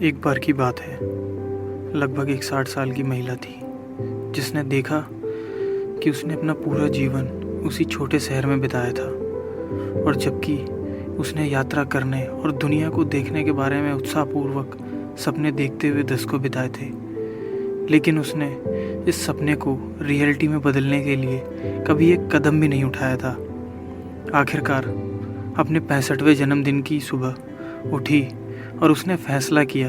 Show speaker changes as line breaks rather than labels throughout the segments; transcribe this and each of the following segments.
एक बार की बात है। लगभग एक 60 साल की महिला थी जिसने देखा कि उसने अपना पूरा जीवन उसी छोटे शहर में बिताया था, और जबकि उसने यात्रा करने और दुनिया को देखने के बारे में उत्साहपूर्वक सपने देखते हुए दशकों बिताए थे, लेकिन उसने इस सपने को रियलिटी में बदलने के लिए कभी एक कदम भी नहीं उठाया था। आखिरकार अपने 65वें जन्मदिन की सुबह उठी और उसने फैसला किया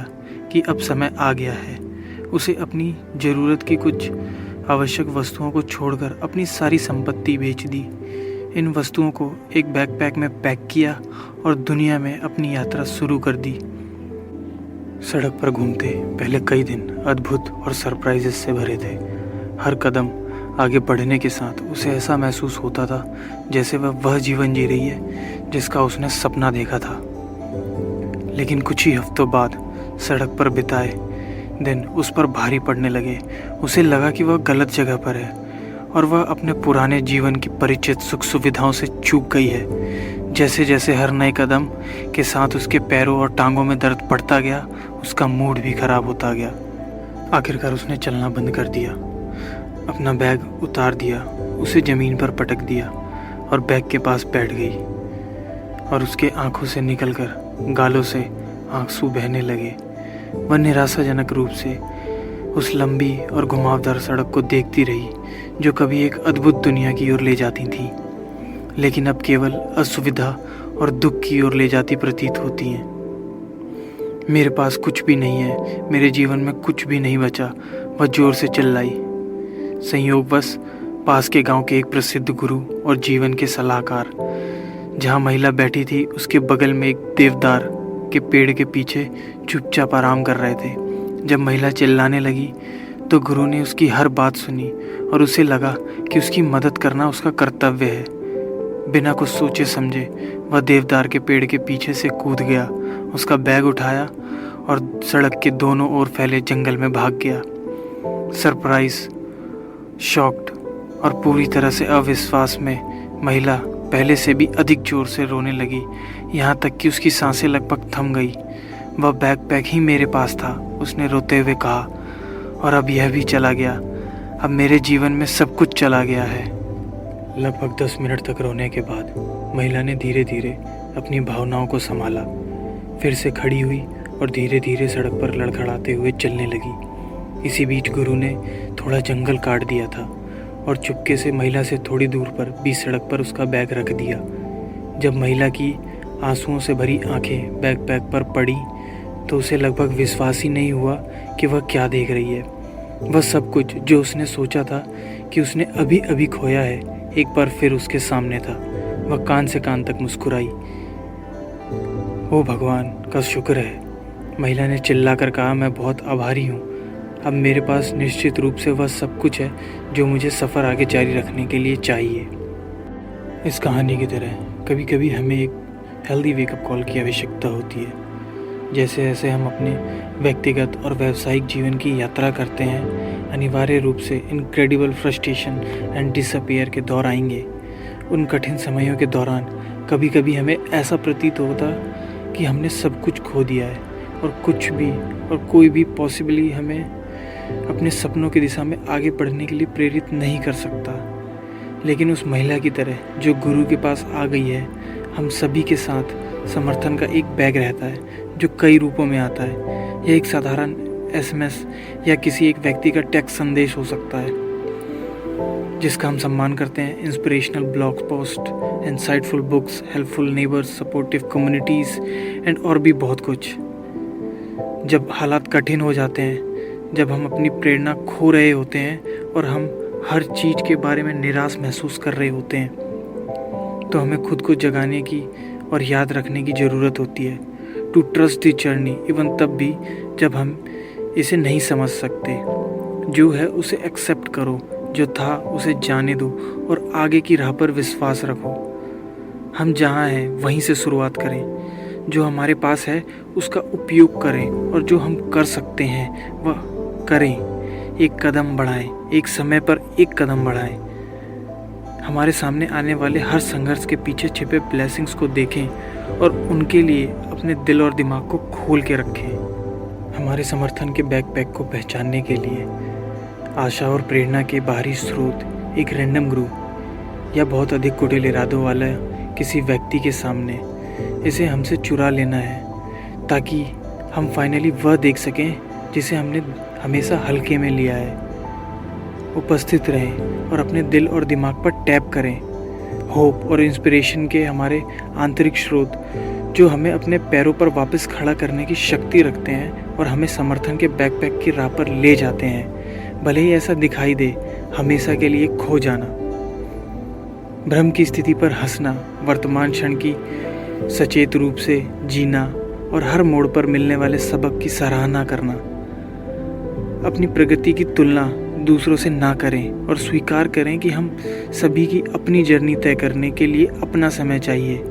कि अब समय आ गया है। उसे अपनी ज़रूरत की कुछ आवश्यक वस्तुओं को छोड़कर अपनी सारी संपत्ति बेच दी। इन वस्तुओं को एक बैकपैक में पैक किया और दुनिया में अपनी यात्रा शुरू कर दी। सड़क पर घूमते पहले कई दिन अद्भुत और सरप्राइजेस से भरे थे। हर कदम आगे बढ़ने के साथ उसे ऐसा महसूस होता था जैसे वह जीवन जी रही है जिसका उसने सपना देखा था। लेकिन कुछ ही हफ्तों बाद सड़क पर बिताए दिन उस पर भारी पड़ने लगे। उसे लगा कि वह गलत जगह पर है और वह अपने पुराने जीवन की परिचित सुख सुविधाओं से चूक गई है। जैसे जैसे हर नए कदम के साथ उसके पैरों और टांगों में दर्द बढ़ता गया, उसका मूड भी खराब होता गया। आखिरकार उसने चलना बंद कर दिया, अपना बैग उतार दिया, उसे ज़मीन पर पटक दिया और बैग के पास बैठ गई। और उसके आंखों से निकलकर गालों से आंसू बहने लगे। वह निराशाजनक रूप से उस लंबी और घुमावदार सड़क को देखती रही जो कभी एक अद्भुत दुनिया की ओर ले जाती थी, लेकिन अब केवल असुविधा और दुख की ओर ले जाती प्रतीत होती हैं। मेरे पास कुछ भी नहीं है, मेरे जीवन में कुछ भी नहीं बचा, वह जोर से चिल्लाई। संयोगवश पास के गांव के एक प्रसिद्ध गुरु और जीवन के सलाहकार जहां महिला बैठी थी उसके बगल में एक देवदार के पेड़ के पीछे चुपचाप आराम कर रहे थे। जब महिला चिल्लाने लगी तो गुरु ने उसकी हर बात सुनी और उसे लगा कि उसकी मदद करना उसका कर्तव्य है। बिना कुछ सोचे समझे वह देवदार के पेड़ के पीछे से कूद गया, उसका बैग उठाया और सड़क के दोनों ओर फैले जंगल में भाग गया। सरप्राइज, शॉक्ड और पूरी तरह से अविश्वास में महिला पहले से भी अधिक जोर से रोने लगी, यहाँ तक कि उसकी सांसें लगभग थम गई। वह बैकपैक ही मेरे पास था, उसने रोते हुए कहा, और अब यह भी चला गया। अब मेरे जीवन में सब कुछ चला गया है। लगभग 10 मिनट तक रोने के बाद महिला ने धीरे धीरे अपनी भावनाओं को संभाला, फिर से खड़ी हुई और धीरे धीरे सड़क पर लड़खड़ाते हुए चलने लगी। इसी बीच गुरु ने थोड़ा जंगल काट दिया था और चुपके से महिला से थोड़ी दूर पर बीच सड़क पर उसका बैग रख दिया। जब महिला की आंसुओं से भरी आंखें बैकपैक पर पड़ी तो उसे लगभग विश्वास ही नहीं हुआ कि वह क्या देख रही है। वह सब कुछ जो उसने सोचा था कि उसने अभी अभी खोया है एक बार फिर उसके सामने था। वह कान से कान तक मुस्कुराई। ओ भगवान का शुक्र है, महिला ने चिल्लाकर कहा, मैं बहुत आभारी हूँ। अब मेरे पास निश्चित रूप से वह सब कुछ है जो मुझे सफ़र आगे जारी रखने के लिए चाहिए। इस कहानी की तरह कभी कभी हमें एक हेल्दी वेकअप कॉल की आवश्यकता होती है। जैसे जैसे हम अपने व्यक्तिगत और व्यावसायिक जीवन की यात्रा करते हैं, अनिवार्य रूप से इनक्रेडिबल फ्रस्ट्रेशन एंड डिसअपियर के दौर आएंगे। उन कठिन समयों के दौरान कभी कभी हमें ऐसा प्रतीत होता कि हमने सब कुछ खो दिया है और कुछ भी और कोई भी पॉसिबली हमें अपने सपनों की दिशा में आगे बढ़ने के लिए प्रेरित नहीं कर सकता। लेकिन उस महिला की तरह जो गुरु के पास आ गई है, हम सभी के साथ समर्थन का एक बैग रहता है जो कई रूपों में आता है। यह एक साधारण SMS या किसी एक व्यक्ति का टेक्स्ट संदेश हो सकता है जिसका हम सम्मान करते हैं। Inspirational blog post, insightful books, helpful neighbours, supportive communities and और भी बहुत कुछ। जब हालात कठिन हो जाते हैं, जब हम अपनी प्रेरणा खो रहे होते हैं और हम हर चीज़ के बारे में निराश महसूस कर रहे होते हैं, तो हमें खुद को जगाने की और याद रखने की ज़रूरत होती है। To trust the journey, even तब भी जब हम इसे नहीं समझ सकते। जो है उसे एक्सेप्ट करो, जो था उसे जाने दो और आगे की राह पर विश्वास रखो। हम जहाँ हैं वहीं से शुरुआत करें। जो हमारे पास है उसका उपयोग करें और जो हम कर सकते हैं वह करें। एक कदम बढ़ाएं, एक समय पर एक कदम बढ़ाएं। हमारे सामने आने वाले हर संघर्ष के पीछे छिपे ब्लेसिंग्स को देखें और उनके लिए अपने दिल और दिमाग को खोल के रखें। हमारे समर्थन के बैकपैक को पहचानने के लिए आशा और प्रेरणा के बाहरी स्रोत, एक रैंडम ग्रुप या बहुत अधिक कुटिल इरादों वाला किसी व्यक्ति के सामने इसे हमसे चुरा लेना है, ताकि हम फाइनली वह देख सकें जिसे हमने हमेशा हल्के में लिया है। उपस्थित रहें और अपने दिल और दिमाग पर टैप करें। होप और इंस्पिरेशन के हमारे आंतरिक स्रोत जो हमें अपने पैरों पर वापस खड़ा करने की शक्ति रखते हैं और हमें समर्थन के बैकपैक की राह पर ले जाते हैं, भले ही ऐसा दिखाई दे हमेशा के लिए खो जाना। भ्रम की स्थिति पर हंसना, वर्तमान क्षण की सचेत रूप से जीना और हर मोड़ पर मिलने वाले सबक की सराहना करना। अपनी प्रगति की तुलना दूसरों से ना करें और स्वीकार करें कि हम सभी की अपनी जर्नी तय करने के लिए अपना समय चाहिए।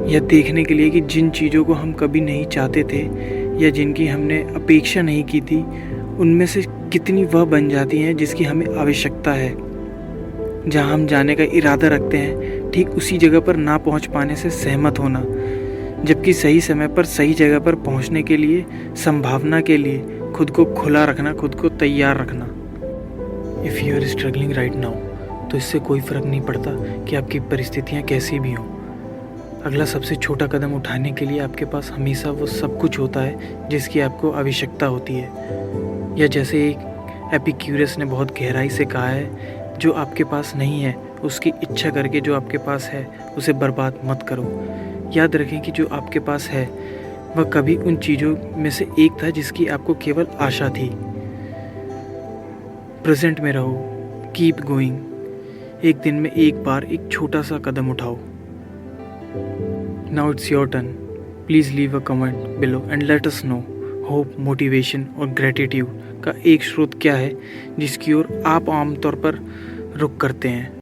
यह देखने के लिए कि जिन चीज़ों को हम कभी नहीं चाहते थे या जिनकी हमने अपेक्षा नहीं की थी, उनमें से कितनी वह बन जाती हैं जिसकी हमें आवश्यकता है। जहां हम जाने का इरादा रखते हैं, ठीक उसी जगह पर ना पहुंच पाने से सहमत होना, जबकि सही समय पर सही जगह पर पहुंचने के लिए, संभावना के लिए खुद को खुला रखना, खुद को तैयार रखना। If you are struggling right now, तो इससे कोई फ़र्क नहीं पड़ता कि आपकी परिस्थितियाँ कैसी भी हों। अगला सबसे छोटा कदम उठाने के लिए आपके पास हमेशा वो सब कुछ होता है जिसकी आपको आवश्यकता होती है। या जैसे एक एपिक्यूरस ने बहुत गहराई से कहा है, जो आपके पास नहीं है उसकी इच्छा करके जो आपके पास है उसे बर्बाद मत करो। याद रखें कि जो आपके पास है वह कभी उन चीज़ों में से एक था जिसकी आपको केवल आशा थी। प्रेजेंट में रहो, कीप गोइंग। एक दिन में एक बार एक छोटा सा कदम उठाओ। Now it's your turn. Please leave a comment below and let us know hope, motivation और ग्रेटिट्यूड का एक स्रोत क्या है जिसकी ओर आप आमतौर पर रुख करते हैं।